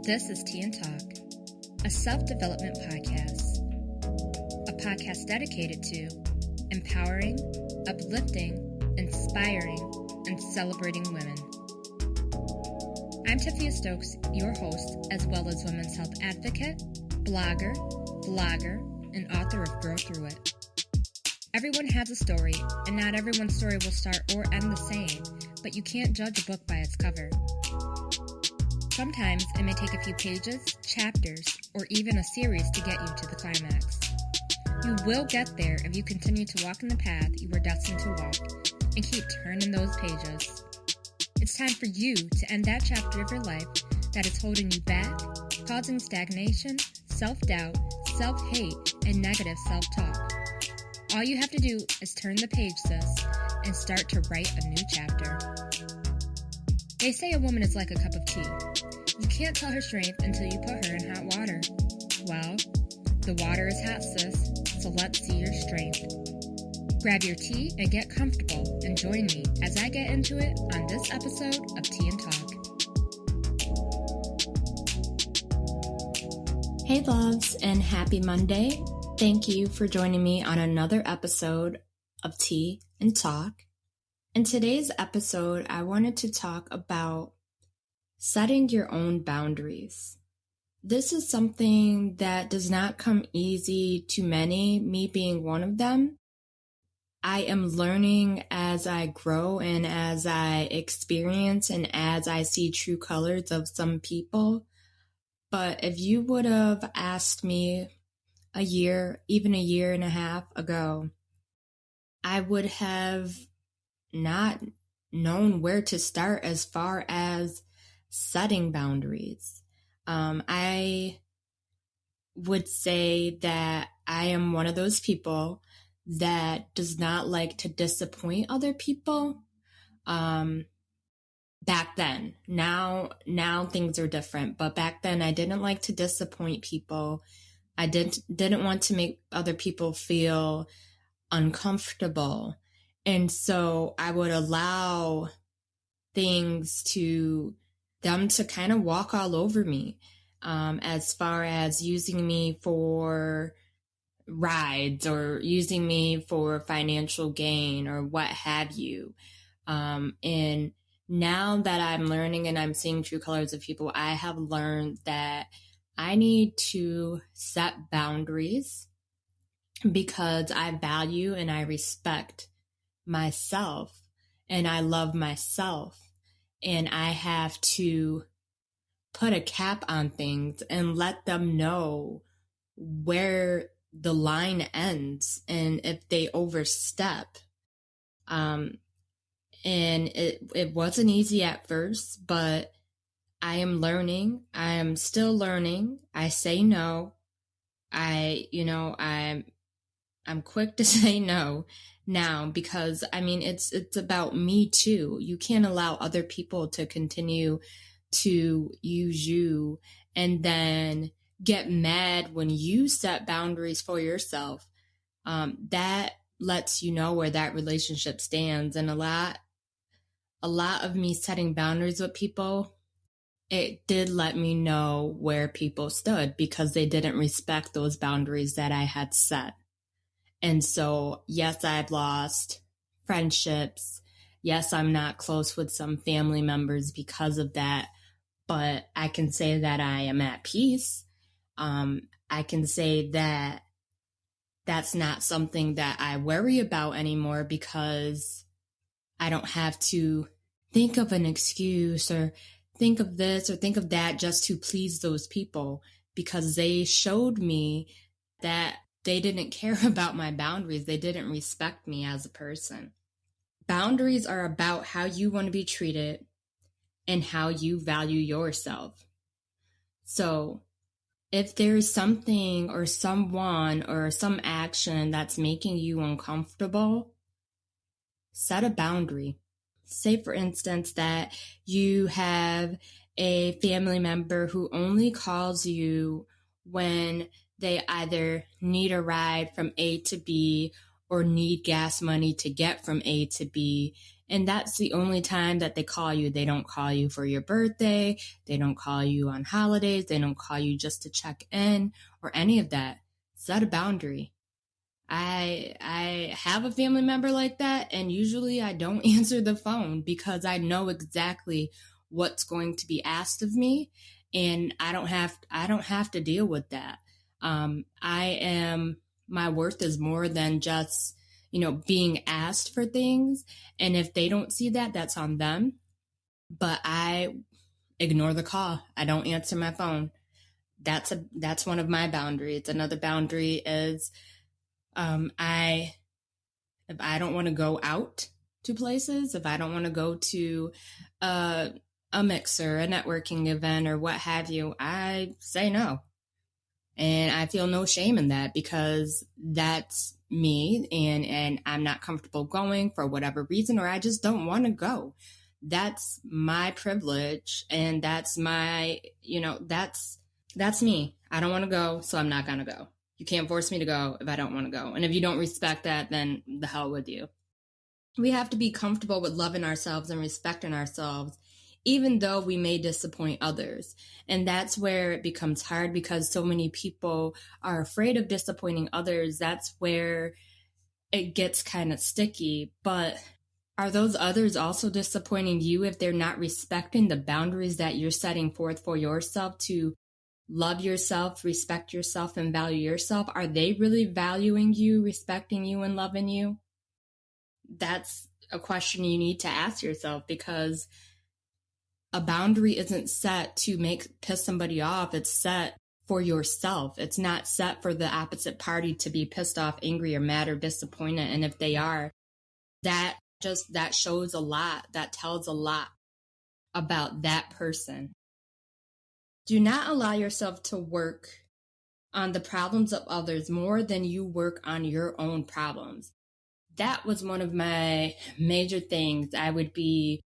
This is Tea and Talk, a self-development podcast. A podcast dedicated to empowering, uplifting, inspiring, and celebrating women. I'm Tiffany Stokes, your host, as well as women's health advocate, blogger, vlogger, and author of Grow Through It. Everyone has a story, and not everyone's story will start or end the same, but you can't judge a book by its cover. Sometimes it may take a few pages, chapters, or even a series to get you to the climax. You will get there if you continue to walk in the path you were destined to walk and keep turning those pages. It's time for you to end that chapter of your life that is holding you back, causing stagnation, self-doubt, self-hate, and negative self-talk. All you have to do is turn the page, sis, and start to write a new chapter. They say a woman is like a cup of tea. You can't tell her strength until you put her in hot water. Well, the water is hot, sis, so let's see your strength. Grab your tea and get comfortable and join me as I get into it on this episode of Tea and Talk. Hey loves, and happy Monday. Thank you for joining me on another episode of Tea and Talk. In today's episode, I wanted to talk about setting your own boundaries. This is something that does not come easy to many, me being one of them. I am learning as I grow and as I experience and as I see true colors of some people. But if you would have asked me a year, even a year and a half ago, I would have not known where to start as far as setting boundaries. I would say that I am one of those people that does not like to disappoint other people. Back then, now things are different, but back then I didn't like to disappoint people. I didn't want to make other people feel uncomfortable. And so I would allow things them to kind of walk all over me, as far as using me for rides or using me for financial gain or what have you. And now that I'm learning and I'm seeing true colors of people, I have learned that I need to set boundaries because I value and I respect myself and I love myself, and I have to put a cap on things and let them know where the line ends and if they overstep. And it wasn't easy at first, but I am learning. I am still learning. I say no. I'm quick to say no now because, it's about me too. You can't allow other people to continue to use you and then get mad when you set boundaries for yourself. That lets you know where that relationship stands. And a lot of me setting boundaries with people, it did let me know where people stood because they didn't respect those boundaries that I had set. And so, yes, I've lost friendships. Yes, I'm not close with some family members because of that, but I can say that I am at peace. I can say that that's not something that I worry about anymore because I don't have to think of an excuse or think of this or think of that just to please those people because they showed me that they didn't care about my boundaries. They didn't respect me as a person. Boundaries are about how you want to be treated and how you value yourself. So if there's something or someone or some action that's making you uncomfortable, set a boundary. Say, for instance, that you have a family member who only calls you when they either need a ride from A to B or need gas money to get from A to B, And that's the only time that they call you. They don't call you for your birthday. They don't call you on holidays. They don't call you just to check in or any of that. Set a boundary. I have a family member like that, and usually I don't answer the phone because I know exactly what's going to be asked of me, and I don't have to deal with that. My worth is more than just, being asked for things. And if they don't see that, that's on them. But I ignore the call. I don't answer my phone. That's one of my boundaries. Another boundary is, if I don't want to go out to places, if I don't want to go to a mixer, a networking event, or what have you, I say no. And I feel no shame in that because that's me, and I'm not comfortable going for whatever reason, or I just don't want to go. That's my privilege, and that's my, that's me. I don't want to go, so I'm not going to go. You can't force me to go if I don't want to go. And if you don't respect that, then the hell with you. We have to be comfortable with loving ourselves and respecting ourselves, even though we may disappoint others. And that's where it becomes hard because so many people are afraid of disappointing others. That's where it gets kind of sticky. But are those others also disappointing you if they're not respecting the boundaries that you're setting forth for yourself to love yourself, respect yourself, and value yourself? Are they really valuing you, respecting you, and loving you? That's a question you need to ask yourself, because a boundary isn't set to piss somebody off. It's set for yourself. It's not set for the opposite party to be pissed off, angry, or mad, or disappointed. And if they are, that shows a lot. That tells a lot about that person. Do not allow yourself to work on the problems of others more than you work on your own problems. That was one of my major things. I would be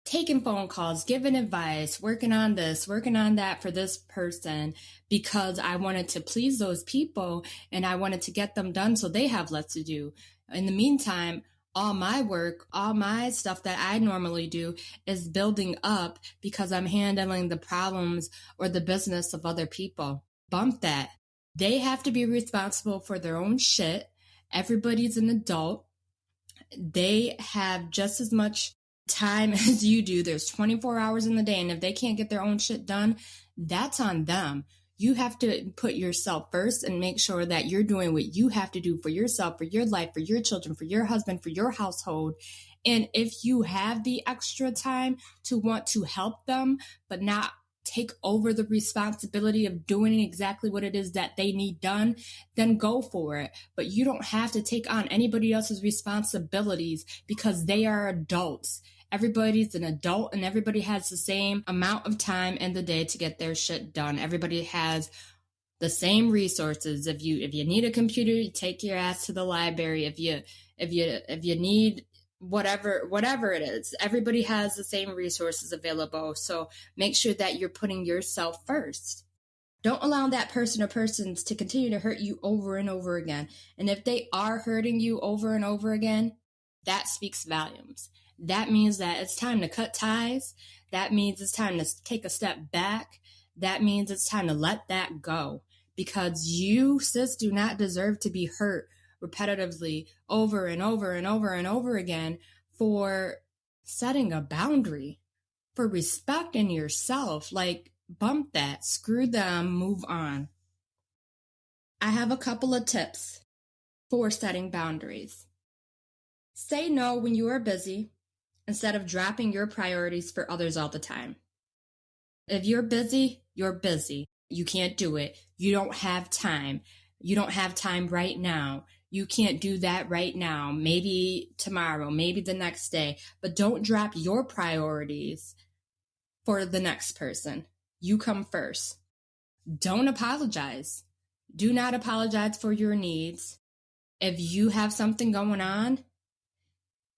taking phone calls, giving advice, working on this, working on that for this person because I wanted to please those people and I wanted to get them done so they have less to do. In the meantime, all my work, all my stuff that I normally do is building up because I'm handling the problems or the business of other people. Bump that. They have to be responsible for their own shit. Everybody's an adult. They have just as much time as you do. There's 24 hours in the day, and if they can't get their own shit done, that's on them. You have to put yourself first and make sure that you're doing what you have to do for yourself, for your life, for your children, for your husband, for your household. And if you have the extra time to want to help them, but not take over the responsibility of doing exactly what it is that they need done, then go for it. But you don't have to take on anybody else's responsibilities because they are adults. Everybody's an adult and everybody has the same amount of time in the day to get their shit done. Everybody has the same resources. If you need a computer, you take your ass to the library. If you need whatever it is, everybody has the same resources available. So make sure that you're putting yourself first. Don't allow that person or persons to continue to hurt you over and over again. And if they are hurting you over and over again, that speaks volumes. That means that it's time to cut ties. That means it's time to take a step back. That means it's time to let that go, because you, sis, do not deserve to be hurt repetitively over and over and over and over again for setting a boundary, for respecting yourself. Like, bump that, screw them, move on. I have a couple of tips for setting boundaries. Say no when you are busy instead of dropping your priorities for others all the time. If you're busy, you're busy. You can't do it. You don't have time. You don't have time right now. You can't do that right now. Maybe tomorrow, maybe the next day. But don't drop your priorities for the next person. You come first. Don't apologize. Do not apologize for your needs. If you have something going on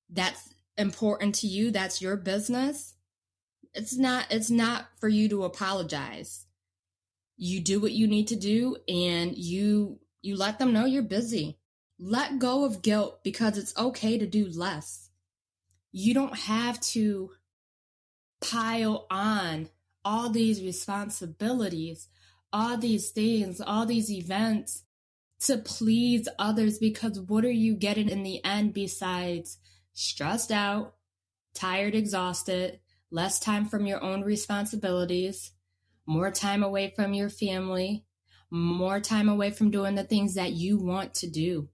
that's important to you, that's your business, it's not for you to apologize. You do what you need to do, and you let them know you're busy. Let go of guilt, because it's okay to do less. You don't have to pile on all these responsibilities, all these things, all these events to please others, because what are you getting in the end besides stressed out, tired, exhausted, less time from your own responsibilities, more time away from your family, more time away from doing the things that you want to do.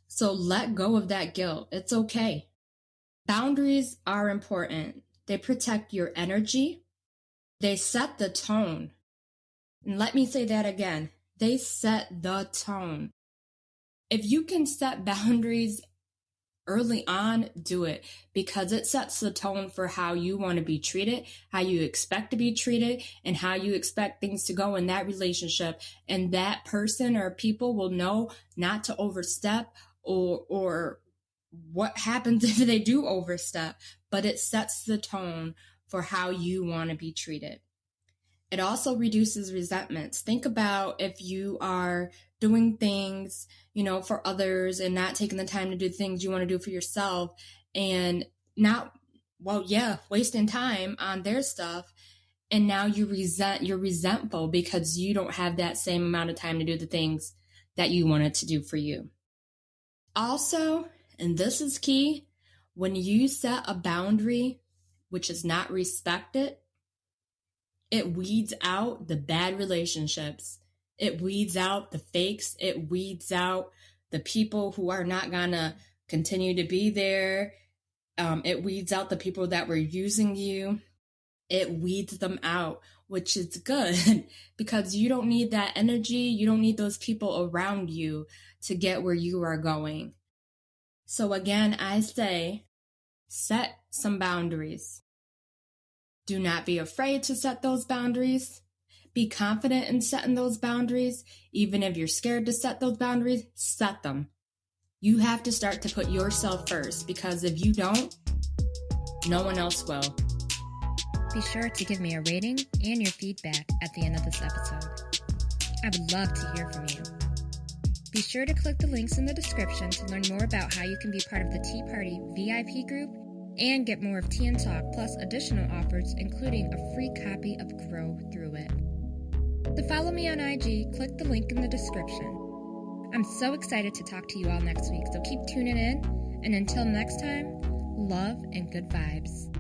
So let go of that guilt. It's okay. Boundaries are important. They protect your energy. They set the tone. And let me say that again. They set the tone. If you can set boundaries early on, do it, because it sets the tone for how you want to be treated, how you expect to be treated, and how you expect things to go in that relationship. And that person or people will know not to overstep or what happens if they do overstep, but it sets the tone for how you want to be treated. It also reduces resentments. Think about if you are doing things, for others and not taking the time to do things you want to do for yourself, and wasting time on their stuff. And now you're resentful because you don't have that same amount of time to do the things that you wanted to do for you. Also, and this is key, when you set a boundary which is not respected, it weeds out the bad relationships. It weeds out the fakes. It weeds out the people who are not going to continue to be there. It weeds out the people that were using you. It weeds them out, which is good because you don't need that energy. You don't need those people around you to get where you are going. So again, I say, set some boundaries. Do not be afraid to set those boundaries. Be confident in setting those boundaries. Even if you're scared to set those boundaries, set them. You have to start to put yourself first, because if you don't, no one else will. Be sure to give me a rating and your feedback at the end of this episode. I would love to hear from you. Be sure to click the links in the description to learn more about how you can be part of the Tea Party VIP group and get more of Tea and Talk, plus additional offers, including a free copy of Grow Through It. To follow me on IG, click the link in the description. I'm so excited to talk to you all next week, so keep tuning in, and until next time, love and good vibes.